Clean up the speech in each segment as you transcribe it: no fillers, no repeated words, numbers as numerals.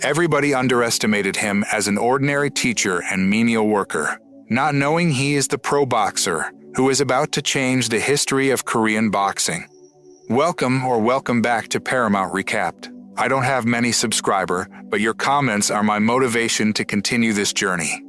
Everybody underestimated him as an ordinary teacher and menial worker, not knowing he is the pro boxer who is about to change the history of Korean boxing. Welcome back to Paramount Recapped. I don't have many subscribers, but your comments are my motivation to continue this journey.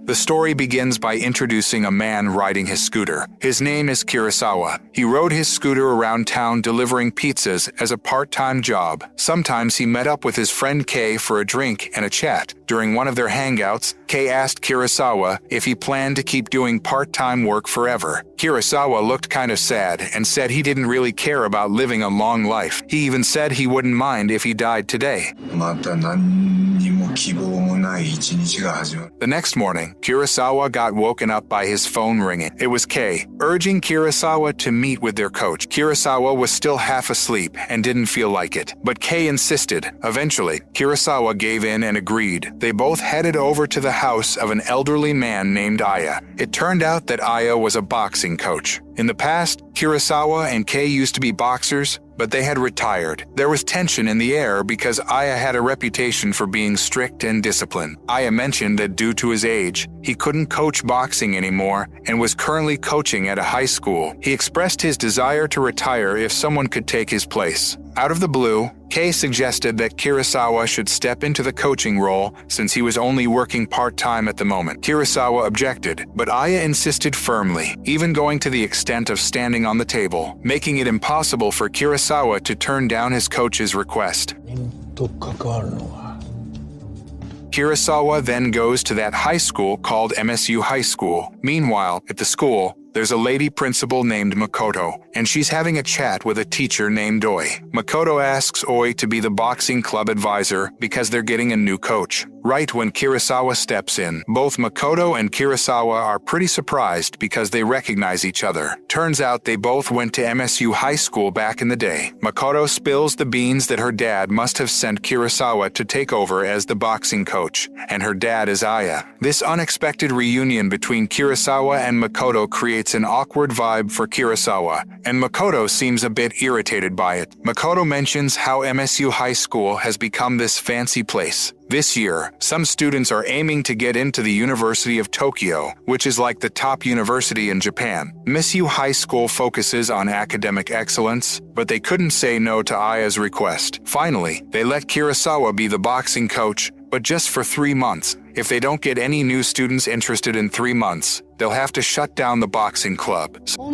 The story begins by introducing a man riding his scooter. His name is Kurosawa. He rode his scooter around town delivering pizzas as a part-time job. Sometimes he met up with his friend Kei for a drink and a chat. During one of their hangouts, Kei asked Kurosawa if he planned to keep doing part-time work forever. Kurosawa looked kind of sad and said he didn't really care about living a long life. He even said he wouldn't mind if he died today. The next morning, Kurosawa got woken up by his phone ringing. It was Kei, urging Kurosawa to meet with their coach. Kurosawa was still half asleep and didn't feel like it, but Kei insisted. Eventually, Kurosawa gave in and agreed. They both headed over to the house of an elderly man named Aya. It turned out that Aya was a boxing coach. In the past, Kurosawa and Kei used to be boxers, but they had retired. There was tension in the air because Aya had a reputation for being strict and disciplined. Aya mentioned that due to his age, he couldn't coach boxing anymore and was currently coaching at a high school. He expressed his desire to retire if someone could take his place. Out of the blue, Kei suggested that Kurosawa should step into the coaching role since he was only working part-time at the moment. Kurosawa objected, but Aya insisted firmly, even going to the extent of standing on the table, making it impossible for Kurosawa to turn down his coach's request. Kurosawa then goes to that high school called MSU High School. Meanwhile, at the school, there's a lady principal named Makoto, and she's having a chat with a teacher named Oi. Makoto asks Oi to be the boxing club advisor because they're getting a new coach. Right when Kurosawa steps in, both Makoto and Kurosawa are pretty surprised because they recognize each other. Turns out they both went to MSU High School back in the day. Makoto spills the beans that her dad must have sent Kurosawa to take over as the boxing coach, and her dad is Aya. This unexpected reunion between Kurosawa and Makoto creates an awkward vibe for Kurosawa, and Makoto seems a bit irritated by it. Makoto mentions how MSU High School has become this fancy place. This year, some students are aiming to get into the University of Tokyo, which is like the top university in Japan. MSU High School focuses on academic excellence, but they couldn't say no to Aya's request. Finally, they let Kurosawa be the boxing coach, but just for 3 months. If they don't get any new students interested in 3 months, they'll have to shut down the boxing club. So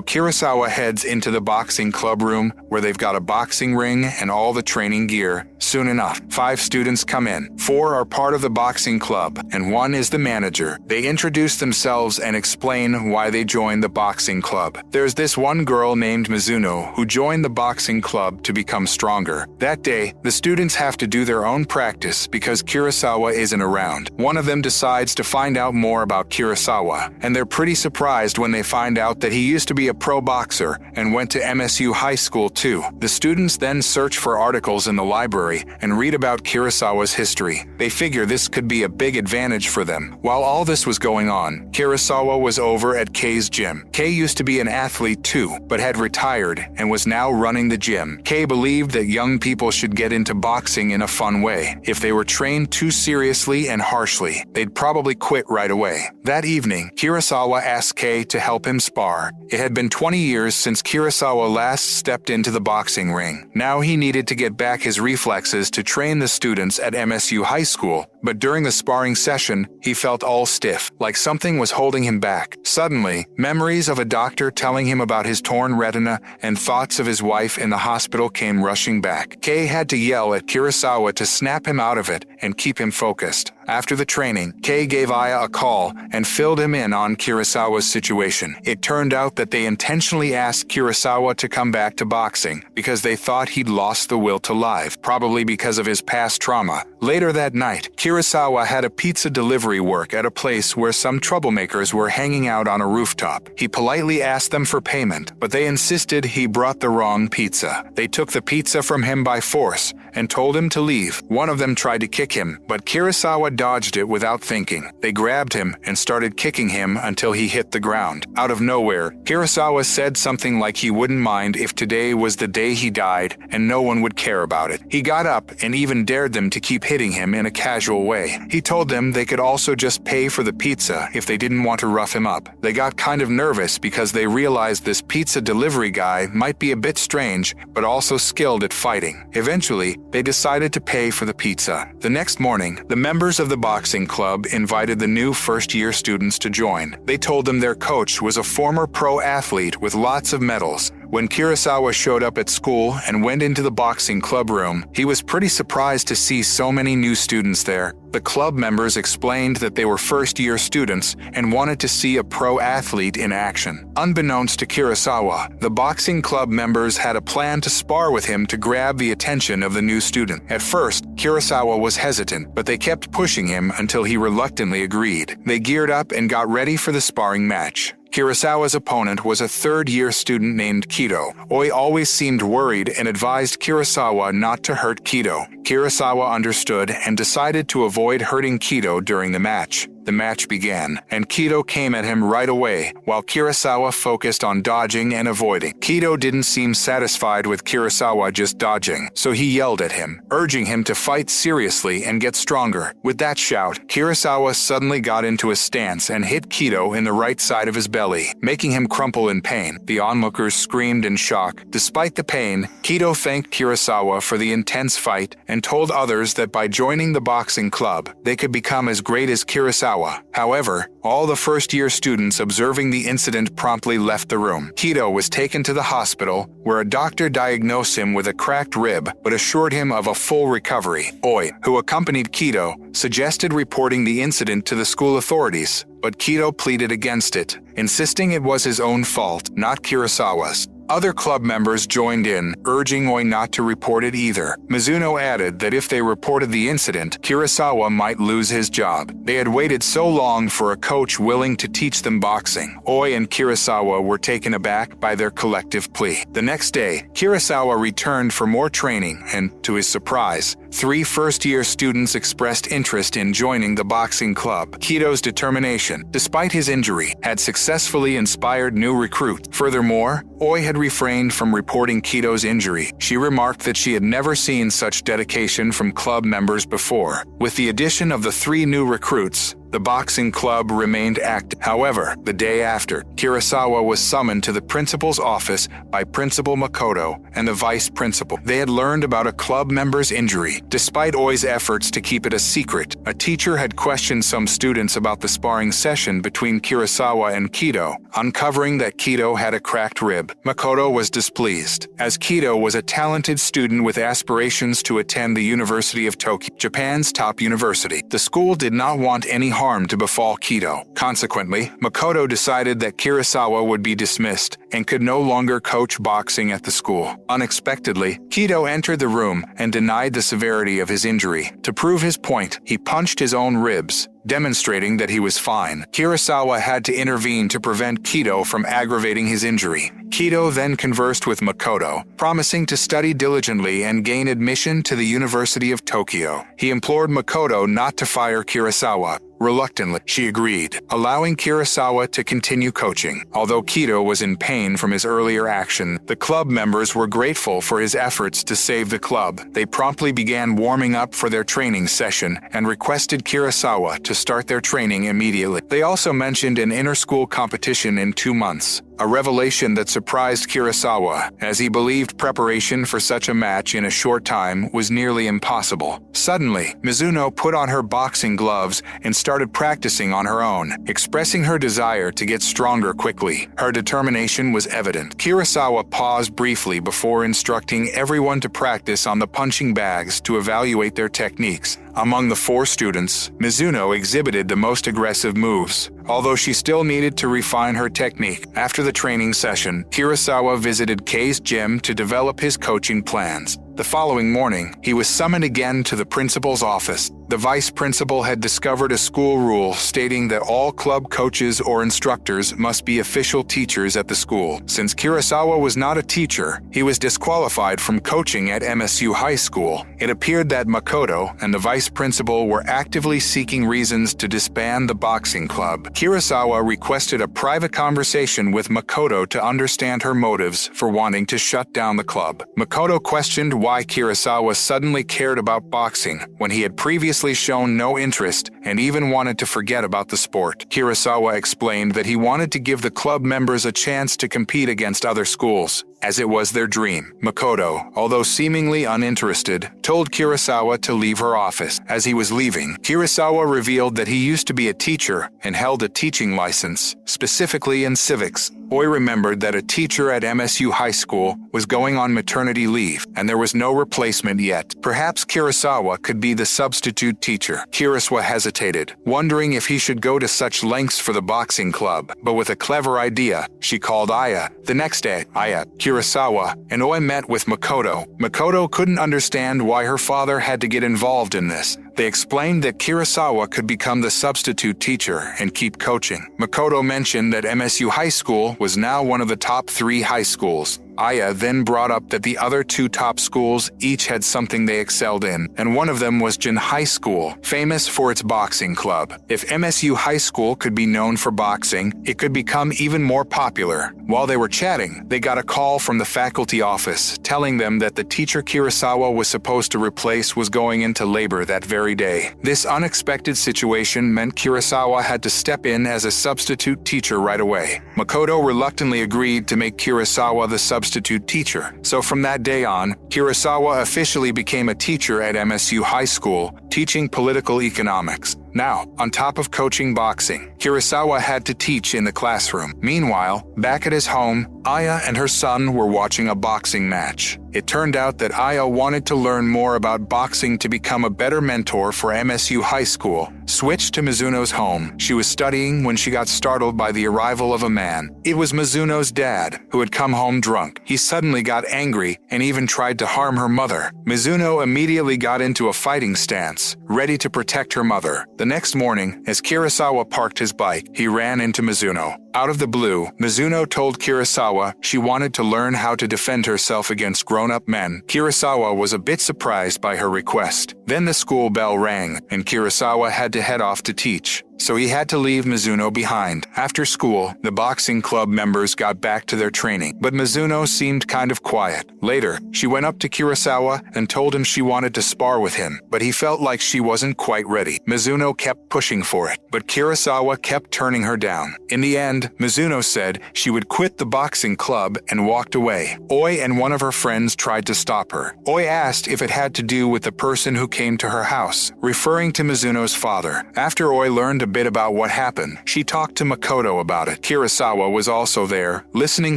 Kurosawa heads into the boxing club room where they've got a boxing ring and all the training gear. Soon enough, 5 students come in. 4 are part of the boxing club, and 1 is the manager. They introduce themselves and explain why they joined the boxing club. There's this one girl named Mizuno who joined the boxing club to become stronger. That day, the students have to do their own practice because Kurosawa isn't around. One of them decides to find out more about Kurosawa, and they're pretty surprised when they find out that he used to be a pro boxer and went to MSU High School too. The students then search for articles in the library and read about Kurosawa's history. They figure this could be a big advantage for them. While all this was going on, Kurosawa was over at Kei's gym. Kei used to be an athlete too, but had retired and was now running the gym. Kei believed that young people should get into boxing in a fun way. If they were trained too seriously and harshly, they'd probably quit right away. That evening, Kurosawa asked Kei to help him spar. It had been 20 years since Kurosawa last stepped into the boxing ring. Now he needed to get back his reflexes to train the students at MSU High School, but during the sparring session, he felt all stiff, like something was holding him back. Suddenly, memories of a doctor telling him about his torn retina and thoughts of his wife in the hospital came rushing back. Kei had to yell at Kurosawa to snap him out of it and keep him focused. After the training, Kei gave Aya a call and filled him in on Kurosawa's situation. It turned out that they intentionally asked Kurosawa to come back to boxing because they thought he'd lost the will to live, probably because of his past trauma. Later that night, Kurosawa had a pizza delivery work at a place where some troublemakers were hanging out on a rooftop. He politely asked them for payment, but they insisted he brought the wrong pizza. They took the pizza from him by force and told him to leave. One of them tried to kick him, but Kurosawa dodged it without thinking. They grabbed him and started kicking him until he hit the ground. Out of nowhere, Kurosawa said something like he wouldn't mind if today was the day he died and no one would care about it. He got up and even dared them to keep hitting him in a casual way. He told them they could also just pay for the pizza if they didn't want to rough him up. They got kind of nervous because they realized this pizza delivery guy might be a bit strange, but also skilled at fighting. Eventually, they decided to pay for the pizza. The next morning, the members of the boxing club invited the new first-year students to join. They told them their coach was a former pro athlete with lots of medals. When Kurosawa showed up at school and went into the boxing club room, he was pretty surprised to see so many new students there. The club members explained that they were first-year students and wanted to see a pro athlete in action. Unbeknownst to Kurosawa, the boxing club members had a plan to spar with him to grab the attention of the new student. At first, Kurosawa was hesitant, but they kept pushing him until he reluctantly agreed. They geared up and got ready for the sparring match. Kurosawa's opponent was a third-year student named Kido. Oi always seemed worried and advised Kurosawa not to hurt Kido. Kurosawa understood and decided to avoid hurting Kido during the match. The match began, and Kido came at him right away, while Kurosawa focused on dodging and avoiding. Kido didn't seem satisfied with Kurosawa just dodging, so he yelled at him, urging him to fight seriously and get stronger. With that shout, Kurosawa suddenly got into a stance and hit Kido in the right side of his belly, making him crumple in pain. The onlookers screamed in shock. Despite the pain, Kido thanked Kurosawa for the intense fight and told others that by joining the boxing club, they could become as great as Kurosawa. However, all the first-year students observing the incident promptly left the room. Kido was taken to the hospital, where a doctor diagnosed him with a cracked rib but assured him of a full recovery. Oi, who accompanied Kido, suggested reporting the incident to the school authorities, but Kido pleaded against it, insisting it was his own fault, not Kurosawa's. Other club members joined in, urging Oi not to report it either. Mizuno added that if they reported the incident, Kurosawa might lose his job. They had waited so long for a coach willing to teach them boxing. Oi and Kurosawa were taken aback by their collective plea. The next day, Kurosawa returned for more training and, to his surprise, 3 first-year students expressed interest in joining the boxing club. Kido's determination, despite his injury, had successfully inspired new recruits. Furthermore, Oi had refrained from reporting Kido's injury. She remarked that she had never seen such dedication from club members before. With the addition of the 3 new recruits, the boxing club remained active. However, the day after, Kurosawa was summoned to the principal's office by Principal Makoto and the vice principal. They had learned about a club member's injury. Despite Oi's efforts to keep it a secret, a teacher had questioned some students about the sparring session between Kurosawa and Kido, uncovering that Kido had a cracked rib. Makoto was displeased, as Kido was a talented student with aspirations to attend the University of Tokyo, Japan's top university. The school did not want any harm to befall Kido. Consequently, Makoto decided that Kurosawa would be dismissed and could no longer coach boxing at the school. Unexpectedly, Kido entered the room and denied the severity of his injury. To prove his point, he punched his own ribs, demonstrating that he was fine. Kurosawa had to intervene to prevent Kido from aggravating his injury. Kido then conversed with Makoto, promising to study diligently and gain admission to the University of Tokyo. He implored Makoto not to fire Kurosawa. Reluctantly, she agreed, allowing Kurosawa to continue coaching. Although Kido was in pain from his earlier action, the club members were grateful for his efforts to save the club. They promptly began warming up for their training session and requested Kurosawa to start their training immediately. They also mentioned an inter-school competition in 2 months, a revelation that surprised Kurosawa, as he believed preparation for such a match in a short time was nearly impossible. Suddenly, Mizuno put on her boxing gloves and started started practicing on her own, expressing her desire to get stronger quickly. Her determination was evident. Kurosawa paused briefly before instructing everyone to practice on the punching bags to evaluate their techniques. Among the 4 students, Mizuno exhibited the most aggressive moves, although she still needed to refine her technique. After the training session, Kurosawa visited Kei's gym to develop his coaching plans. The following morning, he was summoned again to the principal's office. The vice principal had discovered a school rule stating that all club coaches or instructors must be official teachers at the school. Since Kurosawa was not a teacher, he was disqualified from coaching at MSU High School. It appeared that Makoto and the vice principal were actively seeking reasons to disband the boxing club. Kurosawa requested a private conversation with Makoto to understand her motives for wanting to shut down the club. Makoto questioned why Kurosawa suddenly cared about boxing when he had previously shown no interest and even wanted to forget about the sport. Kurosawa explained that he wanted to give the club members a chance to compete against other schools, as it was their dream. Makoto, although seemingly uninterested, told Kurosawa to leave her office. As he was leaving, Kurosawa revealed that he used to be a teacher and held a teaching license, specifically in civics. Oi remembered that a teacher at MSU High School was going on maternity leave, and there was no replacement yet. Perhaps Kurosawa could be the substitute teacher. Kurosawa hesitated, wondering if he should go to such lengths for the boxing club, but with a clever idea, she called Aya. The next day, Aya, Kurosawa, and Oi met with Makoto. Makoto couldn't understand why her father had to get involved in this. They explained that Kurosawa could become the substitute teacher and keep coaching. Makoto mentioned that MSU High School was now one of the top 3 high schools. Aya then brought up that the other 2 top schools each had something they excelled in, and one of them was Jin High School, famous for its boxing club. If MSU High School could be known for boxing, it could become even more popular. While they were chatting, they got a call from the faculty office telling them that the teacher Kurosawa was supposed to replace was going into labor that very day. This unexpected situation meant Kurosawa had to step in as a substitute teacher right away. Makoto reluctantly agreed to make Kurosawa the substitute teacher. So from that day on, Kurosawa officially became a teacher at MSU High School, teaching political economics. Now, on top of coaching boxing, Kurosawa had to teach in the classroom. Meanwhile, back at his home, Aya and her son were watching a boxing match. It turned out that Aya wanted to learn more about boxing to become a better mentor for MSU High School. Switched to Mizuno's home. She was studying when she got startled by the arrival of a man. It was Mizuno's dad, who had come home drunk. He suddenly got angry and even tried to harm her mother. Mizuno immediately got into a fighting stance, ready to protect her mother. The next morning, as Kurosawa parked his bike, he ran into Mizuno. Out of the blue, Mizuno told Kurosawa she wanted to learn how to defend herself against grown-up men. Kurosawa was a bit surprised by her request. Then the school bell rang, and Kurosawa had to head off to teach, so he had to leave Mizuno behind. After school, the boxing club members got back to their training, but Mizuno seemed kind of quiet. Later, she went up to Kurosawa and told him she wanted to spar with him, but he felt like she wasn't quite ready. Mizuno kept pushing for it, but Kurosawa kept turning her down. In the end, Mizuno said she would quit the boxing club and walked away. Oi and one of her friends tried to stop her. Oi asked if it had to do with the person who came to her house, referring to Mizuno's father. After Oi learned a bit about what happened, she talked to Makoto about it. Kurosawa was also there, listening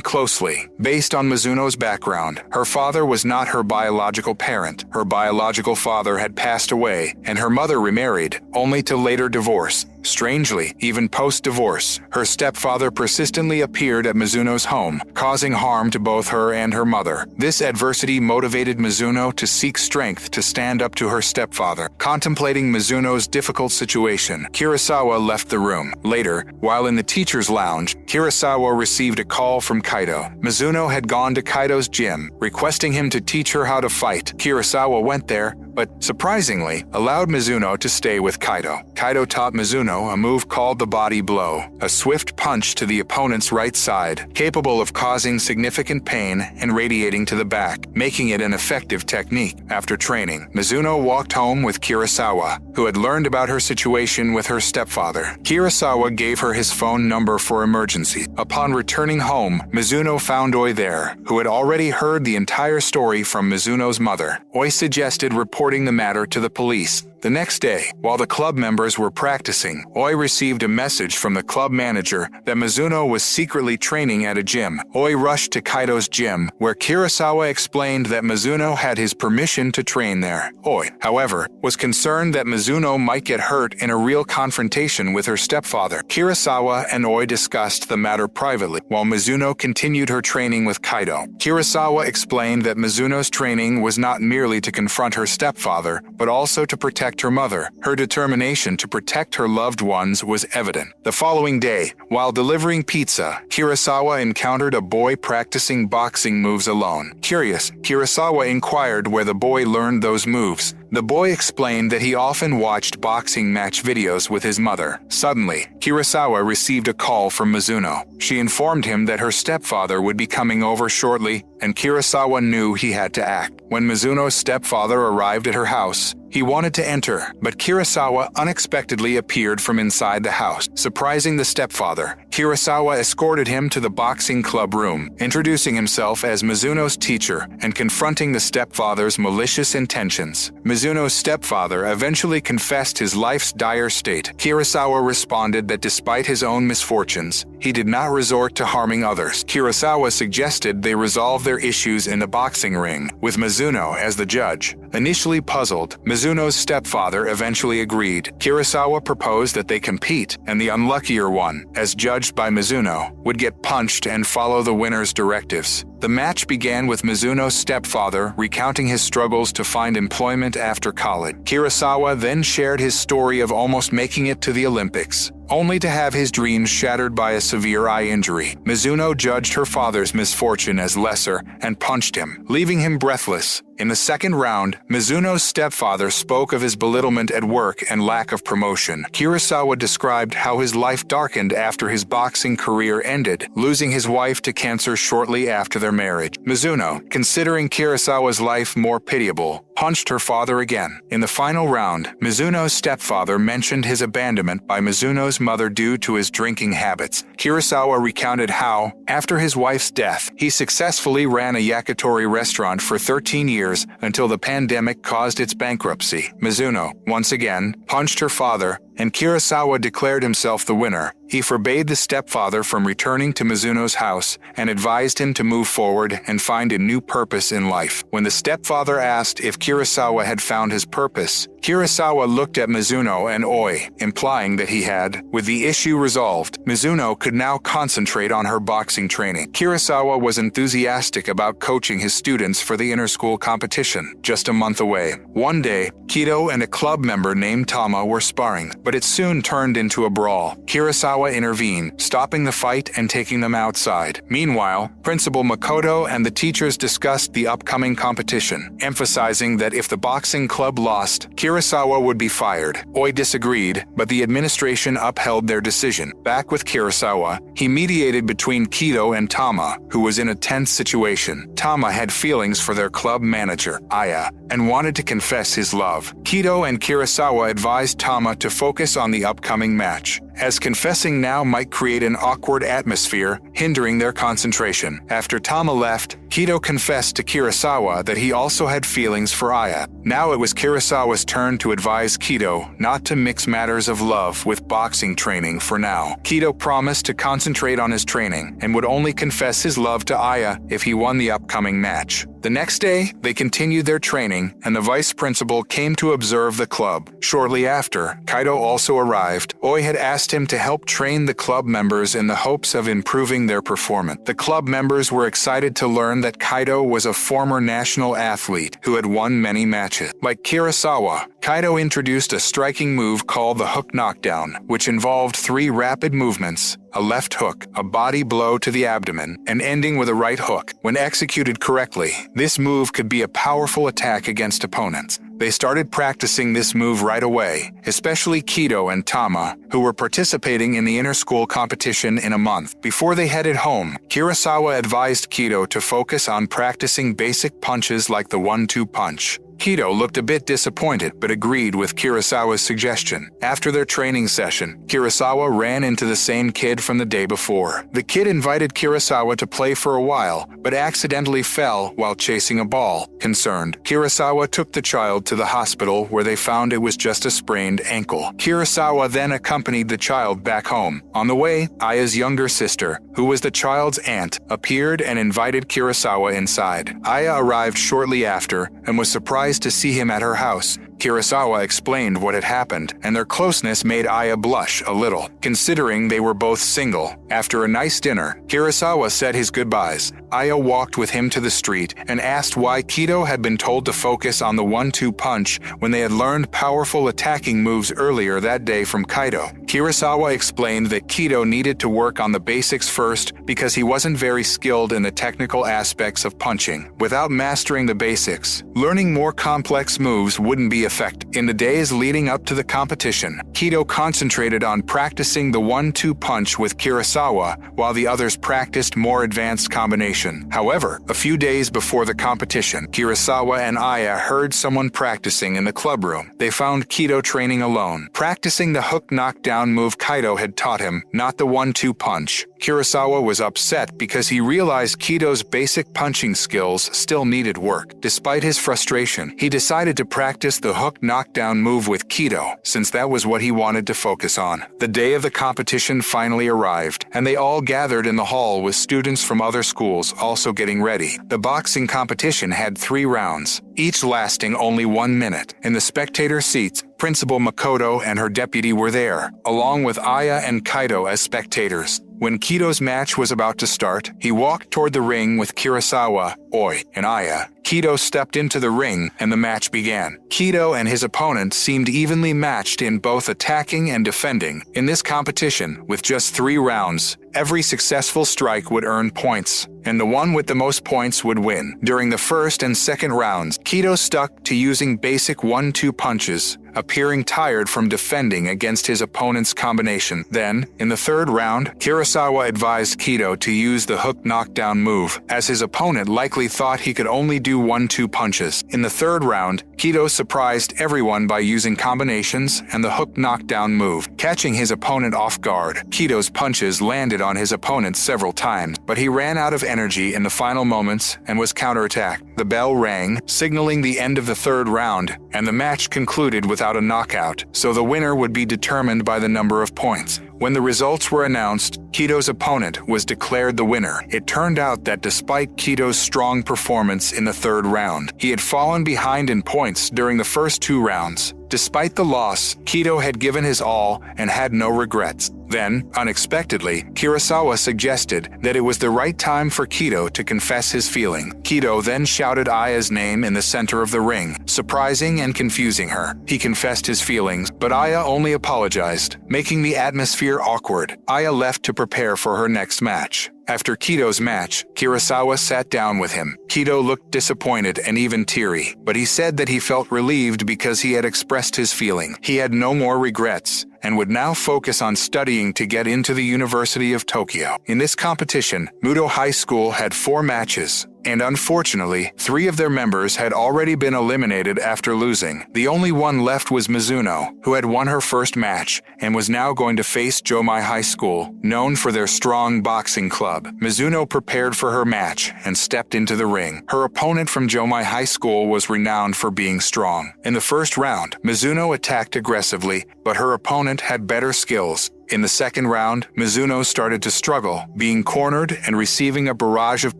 closely. Based on Mizuno's background, her father was not her biological parent. Her biological father had passed away, and her mother remarried, only to later divorce. Strangely, even post-divorce, her stepfather persistently appeared at Mizuno's home, causing harm to both her and her mother. This adversity motivated Mizuno to seek strength to stand up to her stepfather. Contemplating Mizuno's difficult situation, Kurosawa left the room. Later, while in the teacher's lounge, Kurosawa received a call from Kaito. Mizuno had gone to Kaito's gym, requesting him to teach her how to fight. Kurosawa went there, but surprisingly, allowed Mizuno to stay with Kaito. Kaito taught Mizuno a move called the body blow, a swift punch to the opponent's right side, capable of causing significant pain and radiating to the back, making it an effective technique. After training, Mizuno walked home with Kurosawa, who had learned about her situation with her stepfather. Kurosawa gave her his phone number for emergency. Upon returning home, Mizuno found Oi there, who had already heard the entire story from Mizuno's mother. Oi suggested reporting the matter to the police. The next day, while the club members were practicing, Oi received a message from the club manager that Mizuno was secretly training at a gym. Oi rushed to Kaido's gym, where Kurosawa explained that Mizuno had his permission to train there. Oi, however, was concerned that Mizuno might get hurt in a real confrontation with her stepfather. Kurosawa and Oi discussed the matter privately, while Mizuno continued her training with Kaido. Kurosawa explained that Mizuno's training was not merely to confront her stepfather, but also to protect her mother. Her determination to protect her loved ones was evident. The following day, while delivering pizza, Kurosawa encountered a boy practicing boxing moves alone. Curious, Kurosawa inquired where the boy learned those moves. The boy explained that he often watched boxing match videos with his mother. Suddenly, Kurosawa received a call from Mizuno. She informed him that her stepfather would be coming over shortly, and Kurosawa knew he had to act. When Mizuno's stepfather arrived at her house, he wanted to enter, but Kurosawa unexpectedly appeared from inside the house. Surprising the stepfather, Kurosawa escorted him to the boxing club room, introducing himself as Mizuno's teacher and confronting the stepfather's malicious intentions. Mizuno's stepfather eventually confessed his life's dire state. Kurosawa responded that despite his own misfortunes, he did not resort to harming others. Kurosawa suggested they resolve their issues in the boxing ring, with Mizuno as the judge. Initially puzzled, Mizuno's stepfather eventually agreed. Kurosawa proposed that they compete, and the unluckier one, as judged by Mizuno, would get punched and follow the winner's directives. The match began with Mizuno's stepfather recounting his struggles to find employment after college. Kurosawa then shared his story of almost making it to the Olympics, only to have his dreams shattered by a severe eye injury. Mizuno judged her father's misfortune as lesser and punched him, leaving him breathless. In the second round, Mizuno's stepfather spoke of his belittlement at work and lack of promotion. Kurosawa described how his life darkened after his boxing career ended, losing his wife to cancer shortly after their marriage. Mizuno, considering Kurosawa's life more pitiable, punched her father again. In the final round, Mizuno's stepfather mentioned his abandonment by Mizuno's mother due to his drinking habits. Kurosawa recounted how, after his wife's death, he successfully ran a yakitori restaurant for 13 years until the pandemic caused its bankruptcy. Mizuno, once again, punched her father, and Kurosawa declared himself the winner. He forbade the stepfather from returning to Mizuno's house and advised him to move forward and find a new purpose in life. When the stepfather asked if Kurosawa had found his purpose, Kurosawa looked at Mizuno and Oi, implying that he had. With the issue resolved, Mizuno could now concentrate on her boxing training. Kurosawa was enthusiastic about coaching his students for the inter-school competition, just a month away. One day, Kido and a club member named Tama were sparring, but it soon turned into a brawl. Kurosawa intervened, stopping the fight and taking them outside. Meanwhile, Principal Makoto and the teachers discussed the upcoming competition, emphasizing that if the boxing club lost, Kurosawa would be fired. Oi disagreed, but the administration upheld their decision. Back with Kurosawa, he mediated between Kido and Tama, who was in a tense situation. Tama had feelings for their club manager, Aya, and wanted to confess his love. Kido and Kurosawa advised Tama to focus on the upcoming match, as confessing now might create an awkward atmosphere, hindering their concentration. After Tama left, Kido confessed to Kurosawa that he also had feelings for Aya. Now it was Kurosawa's turn to advise Kido not to mix matters of love with boxing training for now. Kido promised to concentrate on his training and would only confess his love to Aya if he won the upcoming match. The next day, they continued their training, and the vice principal came to observe the club. Shortly after, Kaido also arrived. Oi had asked him to help train the club members in the hopes of improving their performance. The club members were excited to learn that Kaido was a former national athlete who had won many matches. Like Kurosawa, Kaido introduced a striking move called the hook knockdown, which involved 3 rapid movements: a left hook, a body blow to the abdomen, and ending with a right hook. When executed correctly, this move could be a powerful attack against opponents. They started practicing this move right away, especially Kido and Tama, who were participating in the inter-school competition in a month. Before they headed home, Kurosawa advised Kido to focus on practicing basic punches like the 1-2 punch. Kido looked a bit disappointed but agreed with Kurosawa's suggestion. After their training session, Kurosawa ran into the same kid from the day before. The kid invited Kurosawa to play for a while, but accidentally fell while chasing a ball. Concerned, Kurosawa took the child to the hospital where they found it was just a sprained ankle. Kurosawa then accompanied the child back home. On the way, Aya's younger sister, who was the child's aunt, appeared and invited Kurosawa inside. Aya arrived shortly after and was surprised to see him at her house. Kurosawa explained what had happened, and their closeness made Aya blush a little, considering they were both single. After a nice dinner, Kurosawa said his goodbyes. Aya walked with him to the street and asked why Kido had been told to focus on the 1-2 punch when they had learned powerful attacking moves earlier that day from Kaido. Kurosawa explained that Kido needed to work on the basics first because he wasn't very skilled in the technical aspects of punching. Without mastering the basics, learning more complex moves wouldn't be effective. In the days leading up to the competition, Kido concentrated on practicing the 1-2 punch with Kurosawa while the others practiced more advanced combination. However, a few days before the competition, Kurosawa and Aya heard someone practicing in the club room. They found Kido training alone, practicing the hook knockdown move Kaido had taught him, not the 1-2 punch. Kurosawa was upset because he realized Kido's basic punching skills still needed work. Despite his frustration, he decided to practice the hook knockdown move with Kido, since that was what he wanted to focus on. The day of the competition finally arrived, and they all gathered in the hall with students from other schools also getting ready. The boxing competition had 3 rounds, each lasting only 1 minute. In the spectator seats, Principal Makoto and her deputy were there, along with Aya and Kaido as spectators. When Kido's match was about to start, he walked toward the ring with Kurosawa, Oi, and Aya. Kido stepped into the ring and the match began. Kido and his opponent seemed evenly matched in both attacking and defending. In this competition, with just 3 rounds, every successful strike would earn points, and the one with the most points would win. During the first and second rounds, Kido stuck to using basic 1-2 punches, appearing tired from defending against his opponent's combination. Then, in the third round, Kurosawa advised Kido to use the hook knockdown move, as his opponent likely thought he could only do 1-2 punches. In the third round, Kido surprised everyone by using combinations and the hook knockdown move, catching his opponent off guard. Kido's punches landed on his opponent several times, but he ran out of energy in the final moments and was counterattacked. The bell rang, signaling the end of the third round, and the match concluded without a knockout, so the winner would be determined by the number of points. When the results were announced, Kido's opponent was declared the winner. It turned out that despite Kido's strong performance in the third round, he had fallen behind in points during the first 2 rounds. Despite the loss, Kido had given his all and had no regrets. Then, unexpectedly, Kurosawa suggested that it was the right time for Kido to confess his feeling. Kido then shouted Aya's name in the center of the ring, surprising and confusing her. He confessed his feelings, but Aya only apologized, making the atmosphere awkward. Aya left to prepare for her next match. After Kido's match, Kurosawa sat down with him. Kido looked disappointed and even teary, but he said that he felt relieved because he had expressed his feeling. He had no more regrets and would now focus on studying to get into the University of Tokyo. In this competition, Muto High School had 4 matches, and unfortunately, 3 of their members had already been eliminated after losing. The only one left was Mizuno, who had won her first match and was now going to face Jomai High School, known for their strong boxing club. Mizuno prepared for her match and stepped into the ring. Her opponent from Jomai High School was renowned for being strong. In the first round, Mizuno attacked aggressively, but her opponent had better skills. In the second round, Mizuno started to struggle, being cornered and receiving a barrage of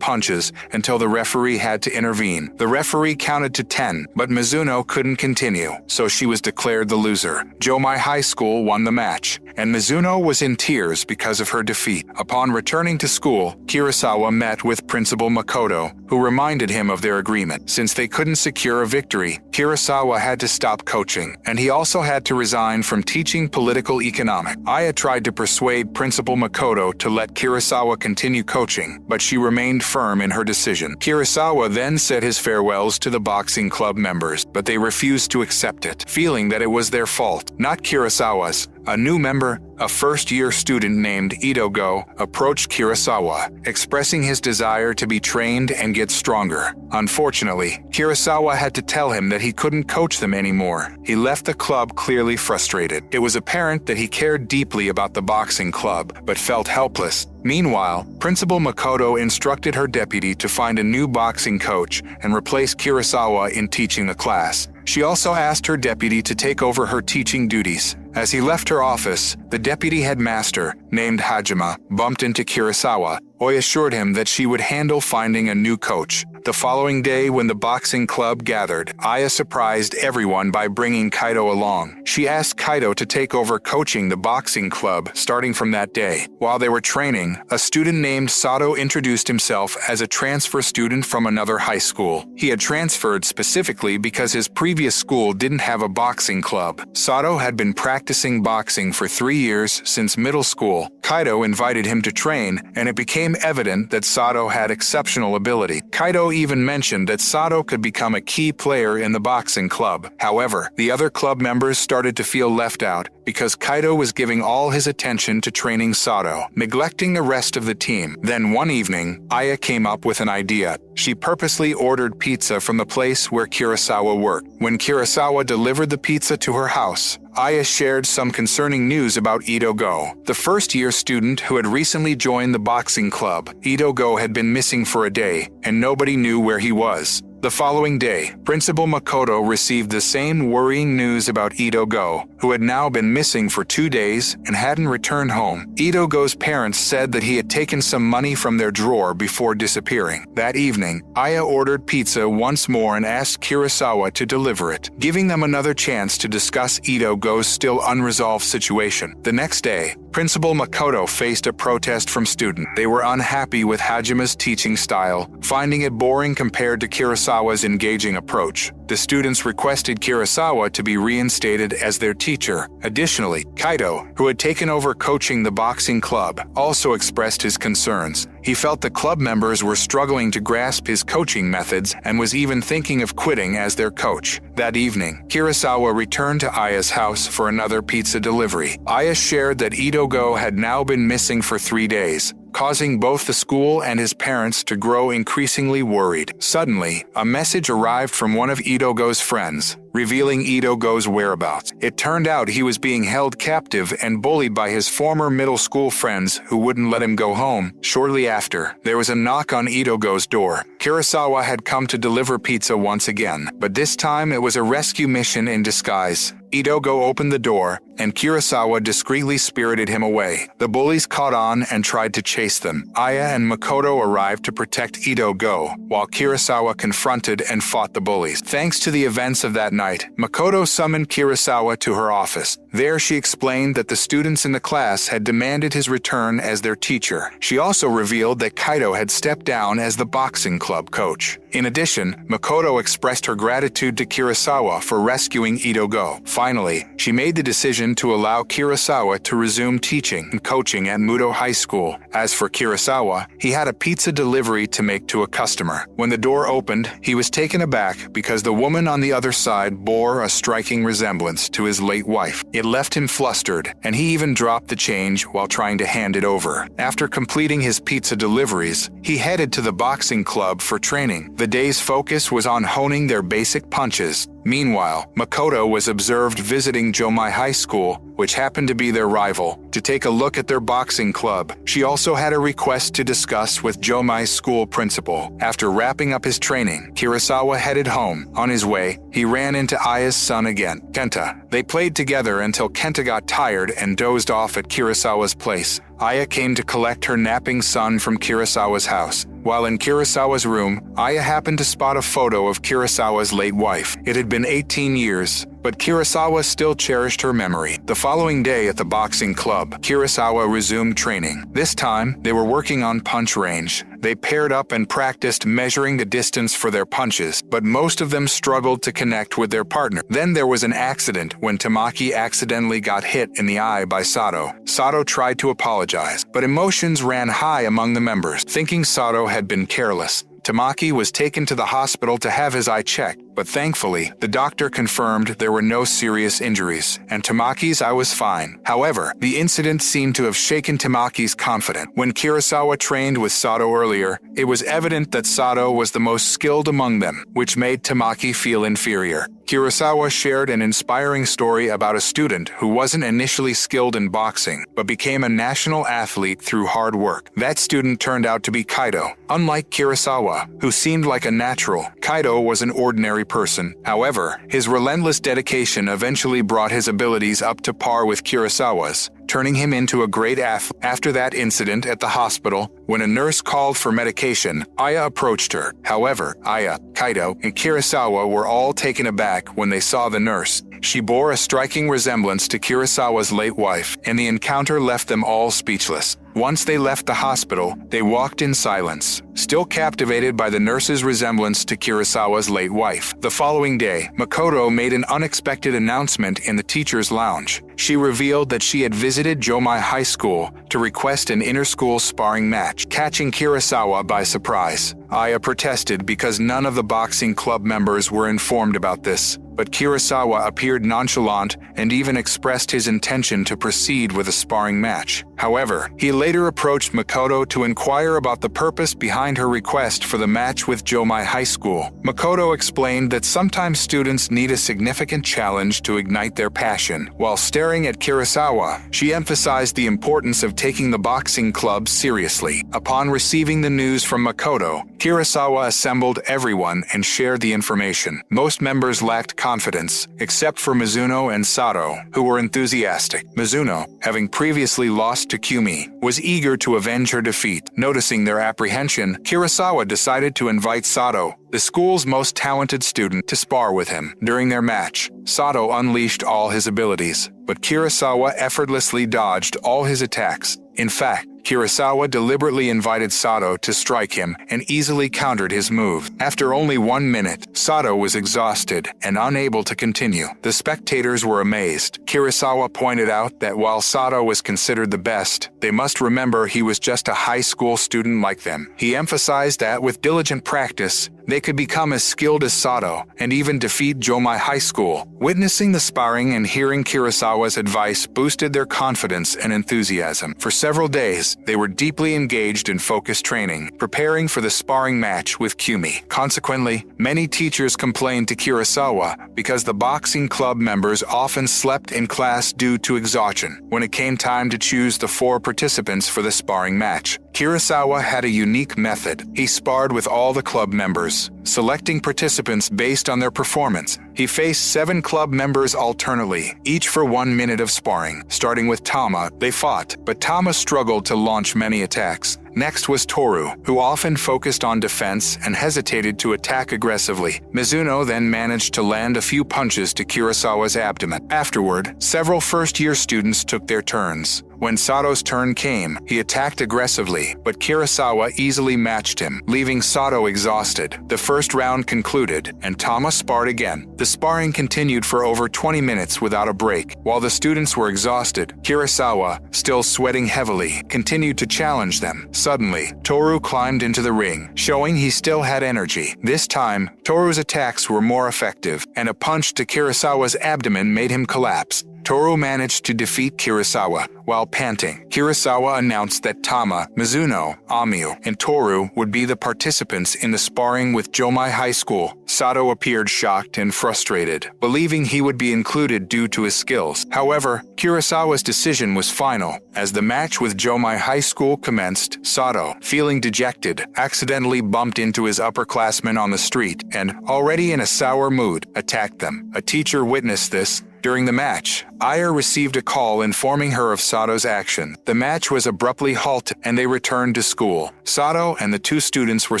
punches until the referee had to intervene. The referee counted to 10, but Mizuno couldn't continue, so she was declared the loser. Jomai High School won the match, and Mizuno was in tears because of her defeat. Upon returning to school, Kurosawa met with Principal Makoto, who reminded him of their agreement. Since they couldn't secure a victory, Kurosawa had to stop coaching, and he also had to resign from teaching political economics. Aya tried to persuade Principal Makoto to let Kurosawa continue coaching, but she remained firm in her decision. Kurosawa then said his farewells to the boxing club members, but they refused to accept it, feeling that it was their fault, not Kurosawa's. A new member, a first-year student named Itogo, approached Kurosawa, expressing his desire to be trained and get stronger. Unfortunately, Kurosawa had to tell him that he couldn't coach them anymore. He left the club clearly frustrated. It was apparent that he cared deeply about the boxing club, but felt helpless. Meanwhile, Principal Makoto instructed her deputy to find a new boxing coach and replace Kurosawa in teaching the class. She also asked her deputy to take over her teaching duties. As he left her office, the deputy headmaster, named Hajime, bumped into Kurosawa. Oi assured him that she would handle finding a new coach. The following day, when the boxing club gathered, Aya surprised everyone by bringing Kaito along. She asked Kaito to take over coaching the boxing club starting from that day. While they were training, a student named Sato introduced himself as a transfer student from another high school. He had transferred specifically because his previous school didn't have a boxing club. Sato had been practicing boxing for 3 years since middle school. Kaito invited him to train, and it became evident that Sato had exceptional ability. Kaito even mentioned that Sato could become a key player in the boxing club. However, the other club members started to feel left out because Kaito was giving all his attention to training Sato, neglecting the rest of the team. Then one evening, Aya came up with an idea. She purposely ordered pizza from the place where Kurosawa worked. When Kurosawa delivered the pizza to her house, Aya shared some concerning news about Itogo, the first-year student who had recently joined the boxing club. Itogo had been missing for a day, and nobody knew where he was. The following day, Principal Makoto received the same worrying news about Itogo, who had now been missing for 2 days and hadn't returned home. Itogo's parents said that he had taken some money from their drawer before disappearing. That evening, Aya ordered pizza once more and asked Kurosawa to deliver it, giving them another chance to discuss Itogo's still unresolved situation. The next day, Principal Makoto faced a protest from students. They were unhappy with Hajime's teaching style, finding it boring compared to Kurosawa's engaging approach. The students requested Kurosawa to be reinstated as their teacher. Additionally, Kaito, who had taken over coaching the boxing club, also expressed his concerns. He felt the club members were struggling to grasp his coaching methods and was even thinking of quitting as their coach. That evening, Kurosawa returned to Aya's house for another pizza delivery. Aya shared that Itogo had now been missing for 3 days, causing both the school and his parents to grow increasingly worried. Suddenly, a message arrived from one of Itogo's friends, revealing Itogo's whereabouts. It turned out he was being held captive and bullied by his former middle school friends who wouldn't let him go home. Shortly after, there was a knock on Itogo's door. Kurosawa had come to deliver pizza once again, but this time it was a rescue mission in disguise. Itogo opened the door, and Kurosawa discreetly spirited him away. The bullies caught on and tried to chase them. Aya and Makoto arrived to protect Itogo, while Kurosawa confronted and fought the bullies. Thanks to the events of that night, Makoto summoned Kurosawa to her office. There she explained that the students in the class had demanded his return as their teacher. She also revealed that Kaito had stepped down as the boxing club coach. In addition, Makoto expressed her gratitude to Kurosawa for rescuing Itogo. Finally, she made the decision to allow Kurosawa to resume teaching and coaching at Muto High School. As for Kurosawa, he had a pizza delivery to make to a customer. When the door opened, he was taken aback because the woman on the other side bore a striking resemblance to his late wife. It left him flustered, and he even dropped the change while trying to hand it over. After completing his pizza deliveries, he headed to the boxing club for training. The day's focus was on honing their basic punches. Meanwhile, Makoto was observed visiting Jomai High School, which happened to be their rival, to take a look at their boxing club. She also had a request to discuss with Jomai's school principal. After wrapping up his training, Kurosawa headed home. On his way, he ran into Aya's son again, Kenta. They played together until Kenta got tired and dozed off at Kurosawa's place. Aya came to collect her napping son from Kurosawa's house. While in Kurosawa's room, Aya happened to spot a photo of Kurosawa's late wife. It had been 18 years, but Kurosawa still cherished her memory. The following day at the boxing club, Kurosawa resumed training. This time, they were working on punch range. They paired up and practiced measuring the distance for their punches, but most of them struggled to connect with their partner. Then there was an accident when Tamaki accidentally got hit in the eye by Sato. Sato tried to apologize, but emotions ran high among the members. Thinking Sato had been careless, Tamaki was taken to the hospital to have his eye checked. but thankfully, the doctor confirmed there were no serious injuries, and Tamaki's eye was fine. However, the incident seemed to have shaken Tamaki's confidence. When Kurosawa trained with Sato earlier, it was evident that Sato was the most skilled among them, which made Tamaki feel inferior. Kurosawa shared an inspiring story about a student who wasn't initially skilled in boxing, but became a national athlete through hard work. That student turned out to be Kaido. Unlike Kurosawa, who seemed like a natural, Kaido was an ordinary person. However, his relentless dedication eventually brought his abilities up to par with Kurosawa's, turning him into a great athlete. After that incident at the hospital, when a nurse called for medication, Aya approached her. However, Aya, Kaido, and Kurosawa were all taken aback when they saw the nurse. She bore a striking resemblance to Kurosawa's late wife, and the encounter left them all speechless. Once they left the hospital, they walked in silence, still captivated by the nurse's resemblance to Kurosawa's late wife. The following day, Makoto made an unexpected announcement in the teacher's lounge. She revealed that she had visited Jomai High School to request an inter-school sparring match, catching Kurosawa by surprise. Aya protested because none of the boxing club members were informed about this, but Kurosawa appeared nonchalant and even expressed his intention to proceed with a sparring match. However, he later approached Makoto to inquire about the purpose behind her request for the match with Jomai High School. Makoto explained that sometimes students need a significant challenge to ignite their passion. While staring at Kurosawa, she emphasized the importance of taking the boxing club seriously. Upon receiving the news from Makoto, Kurosawa assembled everyone and shared the information. Most members lacked confidence, except for Mizuno and Sato, who were enthusiastic. Mizuno, having previously lost to Kumi, was eager to avenge her defeat. Noticing their apprehension, Kurosawa decided to invite Sato, the school's most talented student, to spar with him. During their match, Sato unleashed all his abilities, but Kurosawa effortlessly dodged all his attacks. In fact, Kurosawa deliberately invited Sato to strike him and easily countered his move. After only 1 minute, Sato was exhausted and unable to continue. The spectators were amazed. Kurosawa pointed out that while Sato was considered the best, they must remember he was just a high school student like them. He emphasized that with diligent practice, they could become as skilled as Sato and even defeat Jomai High School. Witnessing the sparring and hearing Kurosawa's advice boosted their confidence and enthusiasm. For several days, they were deeply engaged in focused training, preparing for the sparring match with Kumi. Consequently, many teachers complained to Kurosawa because the boxing club members often slept in class due to exhaustion. When it came time to choose the 4 participants for the sparring match, Kurosawa had a unique method. He sparred with all the club members, selecting participants based on their performance. He faced 7 club members alternately, each for 1 minute of sparring. Starting with Tama, they fought, but Tama struggled to launch many attacks. Next was Toru, who often focused on defense and hesitated to attack aggressively. Mizuno then managed to land a few punches to Kurosawa's abdomen. Afterward, several first-year students took their turns. When Sato's turn came, he attacked aggressively, but Kurosawa easily matched him, leaving Sato exhausted. The first round concluded, and Tama sparred again. The sparring continued for over 20 minutes without a break. While the students were exhausted, Kurosawa, still sweating heavily, continued to challenge them. Suddenly, Toru climbed into the ring, showing he still had energy. This time, Toru's attacks were more effective, and a punch to Kurosawa's abdomen made him collapse. Toru managed to defeat Kurosawa. While panting, Kurosawa announced that Tama, Mizuno, Amiyu, and Toru would be the participants in the sparring with Jomai High School. Sato appeared shocked and frustrated, believing he would be included due to his skills. However, Kurosawa's decision was final. As the match with Jomai High School commenced, Sato, feeling dejected, accidentally bumped into his upperclassmen on the street and, already in a sour mood, attacked them. A teacher witnessed this. During the match, Aya received a call informing her of Sato's action. The match was abruptly halted, and they returned to school. Sato and the 2 students were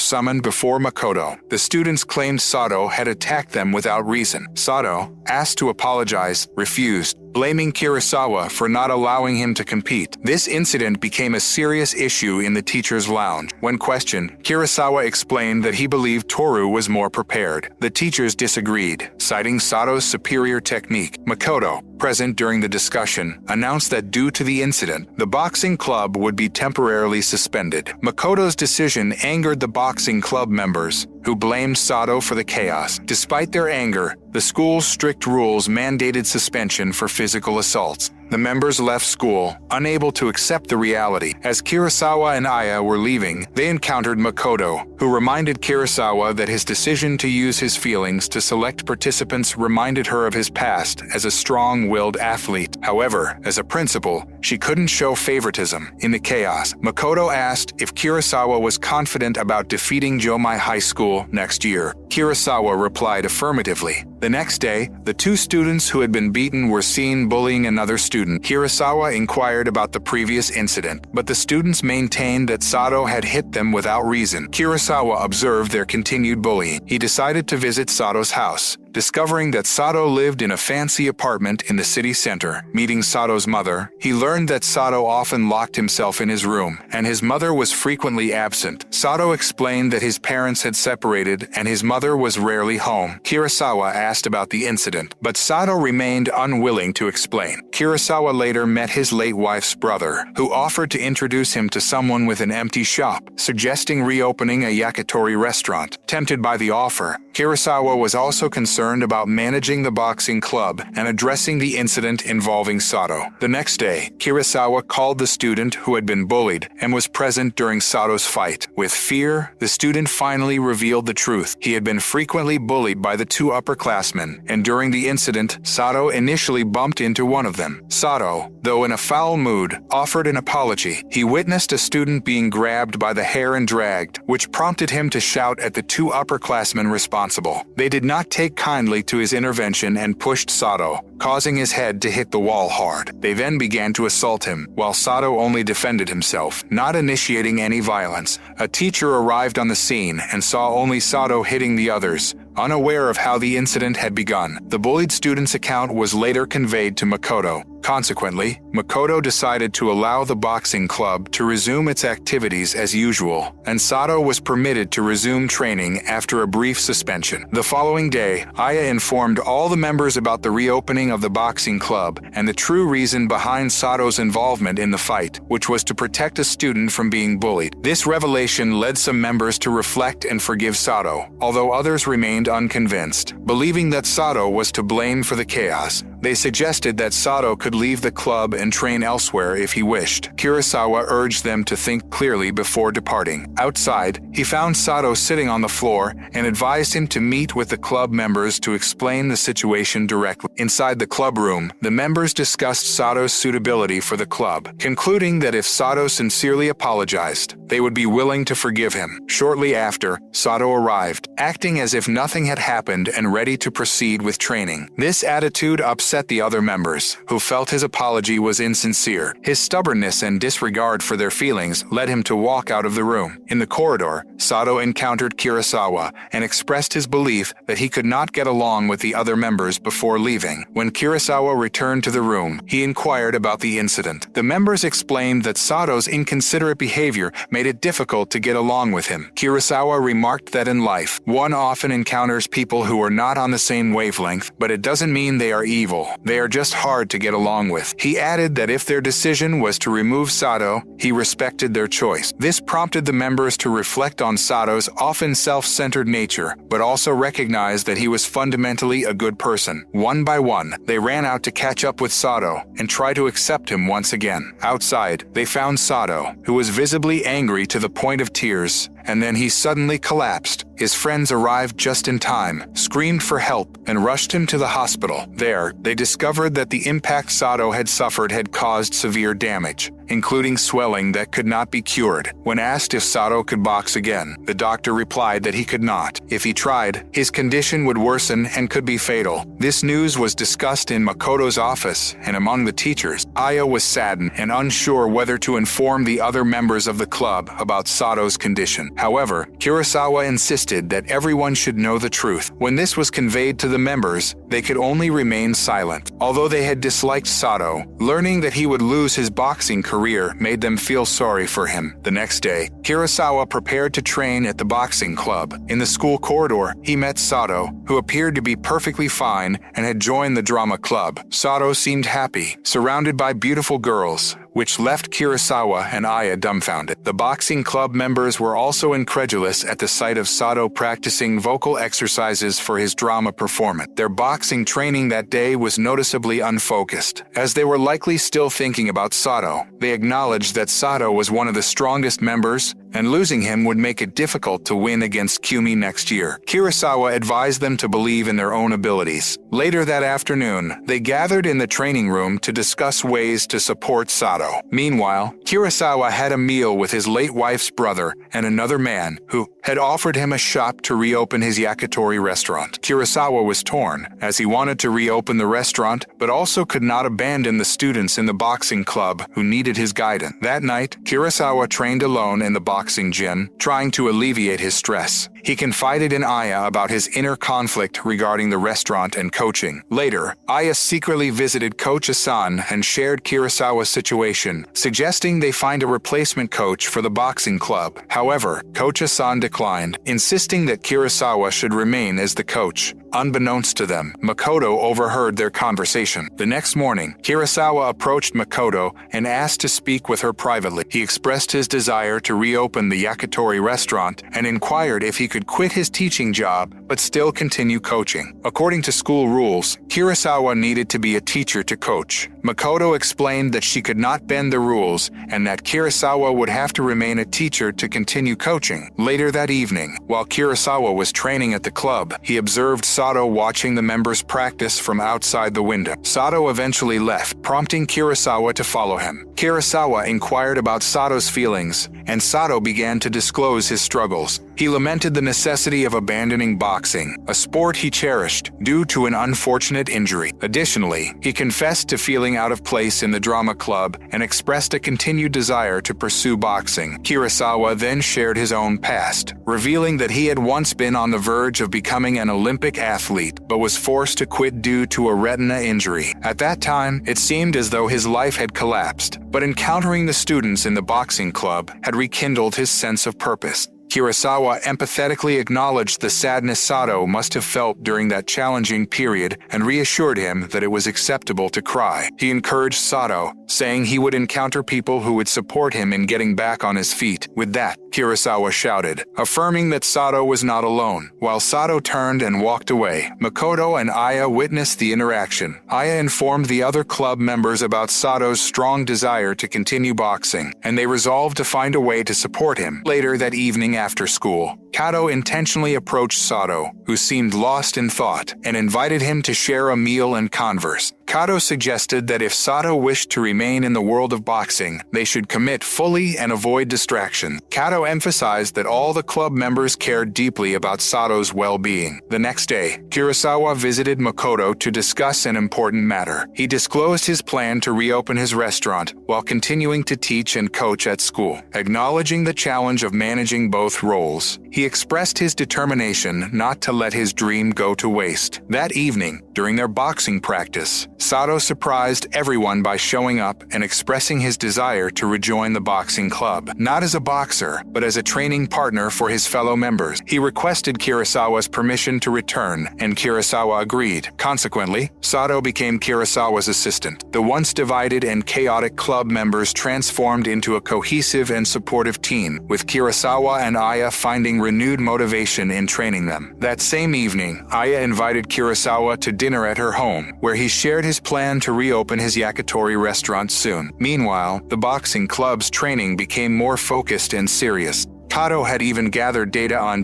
summoned before Makoto. The students claimed Sato had attacked them without reason. Sato, asked to apologize, refused, blaming Kurosawa for not allowing him to compete. This incident became a serious issue in the teacher's lounge. When questioned, Kurosawa explained that he believed Toru was more prepared. The teachers disagreed, citing Sato's superior technique. Makoto, present during the discussion, announced that due to the incident, the boxing club would be temporarily suspended. Makoto's decision angered the boxing club members, who blamed Sato for the chaos. Despite their anger, the school's strict rules mandated suspension for physical assaults. The members left school, unable to accept the reality. As Kurosawa and Aya were leaving, they encountered Makoto, who reminded Kurosawa that his decision to use his feelings to select participants reminded her of his past as a strong-willed athlete. However, as a principal, she couldn't show favoritism. In the chaos, Makoto asked if Kurosawa was confident about defeating Jomai High School next year. Kurosawa replied affirmatively. The next day, the two students who had been beaten were seen bullying another student. Kurosawa inquired about the previous incident, but the students maintained that Sato had hit them without reason. Kurosawa observed their continued bullying. He decided to visit Sato's house, discovering that Sato lived in a fancy apartment in the city center. Meeting Sato's mother, he learned that Sato often locked himself in his room, and his mother was frequently absent. Sato explained that his parents had separated and his mother was rarely home. Kurosawa asked about the incident, but Sato remained unwilling to explain. Kurosawa later met his late wife's brother, who offered to introduce him to someone with an empty shop, suggesting reopening a yakitori restaurant. Tempted by the offer, Kurosawa was also concerned about managing the boxing club and addressing the incident involving Sato. The next day, Kurosawa called the student who had been bullied and was present during Sato's fight. With fear, the student finally revealed the truth. He had been frequently bullied by the two upperclassmen, and during the incident, Sato initially bumped into one of them. Sato, though in a foul mood, offered an apology. He witnessed a student being grabbed by the hair and dragged, which prompted him to shout at the two upperclassmen responsible. They did not take kindly to his intervention and pushed Sato, causing his head to hit the wall hard. They then began to assault him, while Sato only defended himself, not initiating any violence. A teacher arrived on the scene and saw only Sato hitting the others, unaware of how the incident had begun. The bullied student's account was later conveyed to Makoto. Consequently, Makoto decided to allow the boxing club to resume its activities as usual, and Sato was permitted to resume training after a brief suspension. The following day, Aya informed all the members about the reopening of the boxing club and the true reason behind Sato's involvement in the fight, which was to protect a student from being bullied. This revelation led some members to reflect and forgive Sato, although others remained unconvinced. Believing that Sato was to blame for the chaos, they suggested that Sato could leave the club and train elsewhere if he wished. Kurosawa urged them to think clearly before departing. Outside, he found Sato sitting on the floor and advised him to meet with the club members to explain the situation directly. Inside the club room, the members discussed Sato's suitability for the club, concluding that if Sato sincerely apologized, they would be willing to forgive him. Shortly after, Sato arrived, acting as if nothing had happened and ready to proceed with training. This attitude upset the other members, who felt his apology was insincere. His stubbornness and disregard for their feelings led him to walk out of the room. In the corridor, Sato encountered Kurosawa and expressed his belief that he could not get along with the other members before leaving. When Kurosawa returned to the room, he inquired about the incident. The members explained that Sato's inconsiderate behavior made it difficult to get along with him. Kurosawa remarked that in life, one often encounters people who are not on the same wavelength, but it doesn't mean they are evil. They are just hard to get along with. He added that if their decision was to remove Sato, he respected their choice. This prompted the members to reflect on Sato's often self-centered nature, but also recognize that he was fundamentally a good person. One by one, they ran out to catch up with Sato and try to accept him once again. Outside, they found Sato, who was visibly angry to the point of tears, and then he suddenly collapsed. His friends arrived just in time, screamed for help, and rushed him to the hospital. There, they discovered that the impact Sato had suffered had caused severe damage, including swelling that could not be cured. When asked if Sato could box again, the doctor replied that he could not. If he tried, his condition would worsen and could be fatal. This news was discussed in Makoto's office and among the teachers. Aya was saddened and unsure whether to inform the other members of the club about Sato's condition. However, Kurosawa insisted that everyone should know the truth. When this was conveyed to the members, they could only remain silent. Although they had disliked Sato, learning that he would lose his boxing career career made them feel sorry for him. The next day, Kurosawa prepared to train at the boxing club. In the school corridor, he met Sato, who appeared to be perfectly fine and had joined the drama club. Sato seemed happy, surrounded by beautiful girls, which left Kurosawa and Aya dumbfounded. The boxing club members were also incredulous at the sight of Sato practicing vocal exercises for his drama performance. Their boxing training that day was noticeably unfocused. As they were likely still thinking about Sato, they acknowledged that Sato was one of the strongest members, and losing him would make it difficult to win against Kumi next year. Kurosawa advised them to believe in their own abilities. Later that afternoon, they gathered in the training room to discuss ways to support Sato. Meanwhile, Kurosawa had a meal with his late wife's brother and another man who had offered him a shop to reopen his yakitori restaurant. Kurosawa was torn, as he wanted to reopen the restaurant, but also could not abandon the students in the boxing club who needed his guidance. That night, Kurosawa trained alone in the boxing gym, trying to alleviate his stress. He confided in Aya about his inner conflict regarding the restaurant and coaching. Later, Aya secretly visited Coach Asan and shared Kurosawa's situation, suggesting they find a replacement coach for the boxing club. However, Coach Asan declined, insisting that Kurosawa should remain as the coach. Unbeknownst to them, Makoto overheard their conversation. The next morning, Kurosawa approached Makoto and asked to speak with her privately. He expressed his desire to reopen the yakitori restaurant and inquired if he could quit his teaching job but still continue coaching. According to school rules, Kurosawa needed to be a teacher to coach. Makoto explained that she could not bend the rules and that Kurosawa would have to remain a teacher to continue coaching. Later that evening, while Kurosawa was training at the club, he observed Sato watching the members practice from outside the window. Sato eventually left, prompting Kurosawa to follow him. Kurosawa inquired about Sato's feelings, and Sato began to disclose his struggles. He lamented the necessity of abandoning boxing, a sport he cherished, due to an unfortunate injury. Additionally, he confessed to feeling out of place in the drama club and expressed a continued desire to pursue boxing. Kurosawa then shared his own past, revealing that he had once been on the verge of becoming an Olympic athlete, but was forced to quit due to a retina injury. At that time, it seemed as though his life had collapsed, but encountering the students in the boxing club had rekindled his sense of purpose. Kurosawa empathetically acknowledged the sadness Sato must have felt during that challenging period and reassured him that it was acceptable to cry. He encouraged Sato, saying he would encounter people who would support him in getting back on his feet. With that, Kurosawa shouted, affirming that Sato was not alone. While Sato turned and walked away, Makoto and Aya witnessed the interaction. Aya informed the other club members about Sato's strong desire to continue boxing, and they resolved to find a way to support him. Later that evening after school, Kato intentionally approached Sato, who seemed lost in thought, and invited him to share a meal and converse. Kato suggested that if Sato wished to remain in the world of boxing, they should commit fully and avoid distraction. Kato emphasized that all the club members cared deeply about Sato's well-being. The next day, Kurosawa visited Makoto to discuss an important matter. He disclosed his plan to reopen his restaurant while continuing to teach and coach at school. Acknowledging the challenge of managing both roles, he expressed his determination not to let his dream go to waste. That evening, during their boxing practice, Sato surprised everyone by showing up and expressing his desire to rejoin the boxing club, not as a boxer, but as a training partner for his fellow members. He requested Kurosawa's permission to return, and Kurosawa agreed. Consequently, Sato became Kurosawa's assistant. The once divided and chaotic club members transformed into a cohesive and supportive team, with Kurosawa and Aya finding renewed motivation in training them. That same evening, Aya invited Kurosawa to dinner at her home, where he shared his plan to reopen his yakitori restaurant soon. Meanwhile, the boxing club's training became more focused and serious. Kato had even gathered data on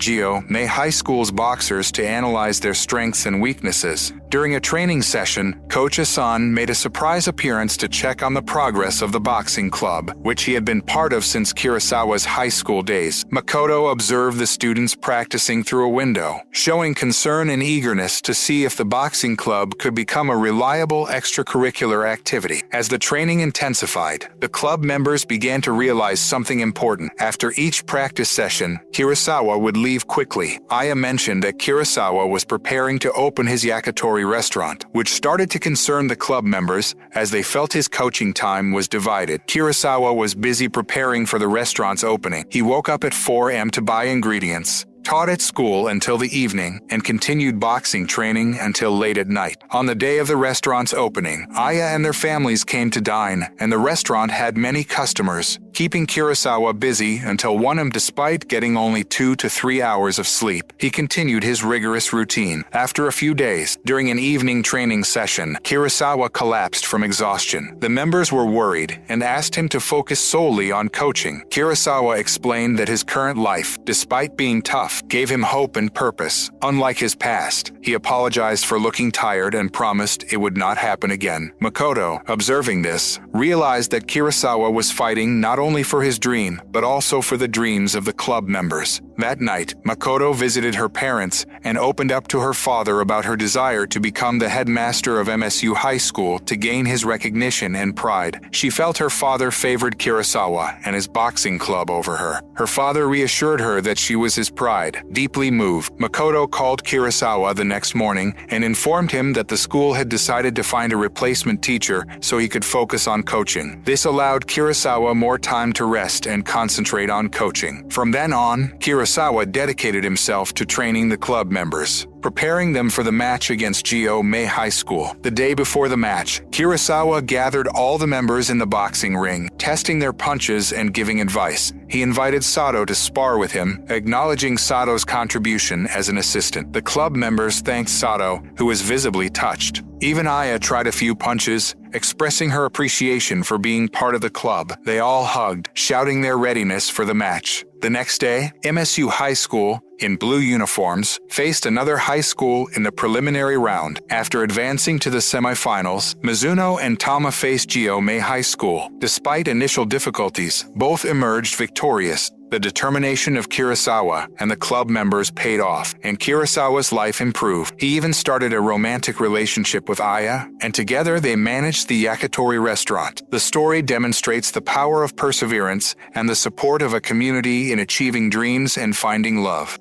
May High School's boxers to analyze their strengths and weaknesses. During a training session, Coach Asan made a surprise appearance to check on the progress of the boxing club, which he had been part of since Kurosawa's high school days. Makoto observed the students practicing through a window, showing concern and eagerness to see if the boxing club could become a reliable extracurricular activity. As the training intensified, the club members began to realize something important. After each practice session, Kurosawa would leave quickly. Aya mentioned that Kurosawa was preparing to open his yakitori yakitori restaurant, which started to concern the club members as they felt his coaching time was divided. Kurosawa was busy preparing for the restaurant's opening. He woke up at 4 a.m. to buy ingredients, taught at school until the evening, and continued boxing training until late at night. On the day of the restaurant's opening, Aya and their families came to dine, and the restaurant had many customers, keeping Kurosawa busy until 1 a.m. Despite getting only 2 to 3 hours of sleep. He continued his rigorous routine. After a few days, during an evening training session, Kurosawa collapsed from exhaustion. The members were worried and asked him to focus solely on coaching. Kurosawa explained that his current life, despite being tough, gave him hope and purpose. Unlike his past, he apologized for looking tired and promised it would not happen again. Makoto, observing this, realized that Kurosawa was fighting not only for his dream, but also for the dreams of the club members. That night, Makoto visited her parents and opened up to her father about her desire to become the headmaster of MSU High School to gain his recognition and pride. She felt her father favored Kurosawa and his boxing club over her. Her father reassured her that she was his pride. Deeply moved, Makoto called Kurosawa the next morning and informed him that the school had decided to find a replacement teacher so he could focus on coaching. This allowed Kurosawa more time to rest and concentrate on coaching. From then on, Kurosawa dedicated himself to training the club members, preparing them for the match against Gyo-Mei High School. The day before the match, Kurosawa gathered all the members in the boxing ring, testing their punches and giving advice. He invited Sato to spar with him, acknowledging Sato's contribution as an assistant. The club members thanked Sato, who was visibly touched. Even Aya tried a few punches, expressing her appreciation for being part of the club. They all hugged, shouting their readiness for the match. The next day, MSU High School, in blue uniforms, faced another high school in the preliminary round. After advancing to the semifinals, Mizuno and Tama faced Gyo-Mei High School. Despite initial difficulties, both emerged victorious. The determination of Kurosawa and the club members paid off, and Kurosawa's life improved. He even started a romantic relationship with Aya, and together they managed the yakitori restaurant. The story demonstrates the power of perseverance and the support of a community in achieving dreams and finding love.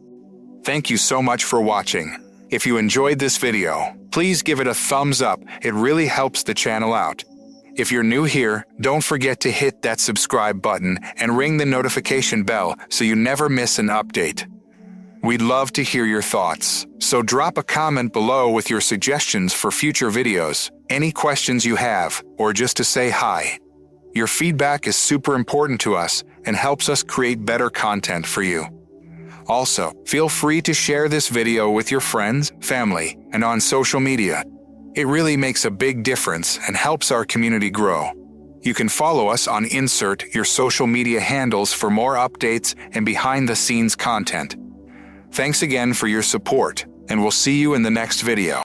Thank you so much for watching. If you enjoyed this video, please give it a thumbs up. It really helps the channel out. If you're new here, don't forget to hit that subscribe button and ring the notification bell so you never miss an update. We'd love to hear your thoughts, so drop a comment below with your suggestions for future videos, any questions you have, or just to say hi. Your feedback is super important to us and helps us create better content for you. Also, feel free to share this video with your friends, family, and on social media. It really makes a big difference and helps our community grow. You can follow us on Insert your social media handles for more updates and behind-the-scenes content. Thanks again for your support, and we'll see you in the next video.